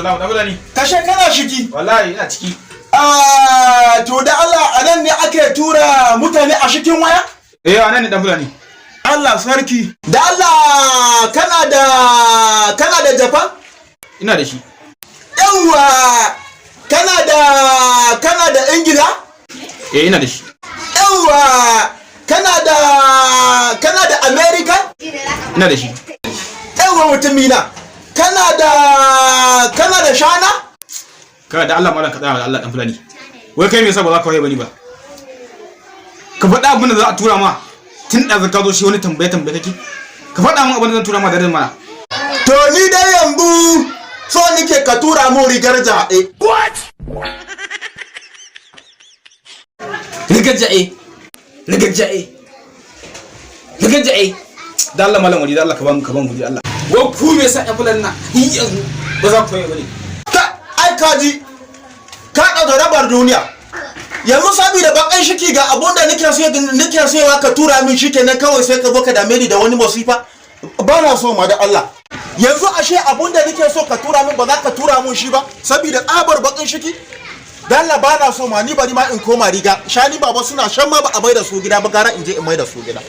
salam da fulani. Kashe kana shiki. Wallahi ina ciki. To da Allah anan ne ake tura mutane a cikin waya? Anan ne dan fulani. Allah sarki. Da Allah kana da Japan? Ina da shi. Yawwa kana da Ingila? Ina da shi. Yawwa kana da America? Ina da shi. Yawwa mutumina. Kana da Shana? Kada da Allah malam ka tsaya da Allah dan fulani. Wai kai me yasa ba za ka waye bani ba? Ka faɗa abin da za a tura ma. Tun da ka zo shi wani tambaye kake. Ka faɗa min abin da zan tura ma da mana. To ni dai yanzu so nike ka tura mu rigar ja'e. What? Rigar ja'e. Da Allah malam wali da Allah ka ban gudi Allah. Wai ku me yasa ɗan fulani na yanzu ba za ku waye bani? Ai kaji ka ɗaga rabar duniya yanzu saboda bakan shiki ga abunda nake so ka tura min shi kenan kawai sai ka zo ka dame ni da wani masifa ba na so ma da Allah yanzu ashe abunda nake so ka tura min ba za ka tura min shi ba saboda tsabar bakan shiki dan Allah ba na so ma ni bari ma in koma riga shani baba suna shan ma ba a mai da su gida ba gara in je in mai da su gida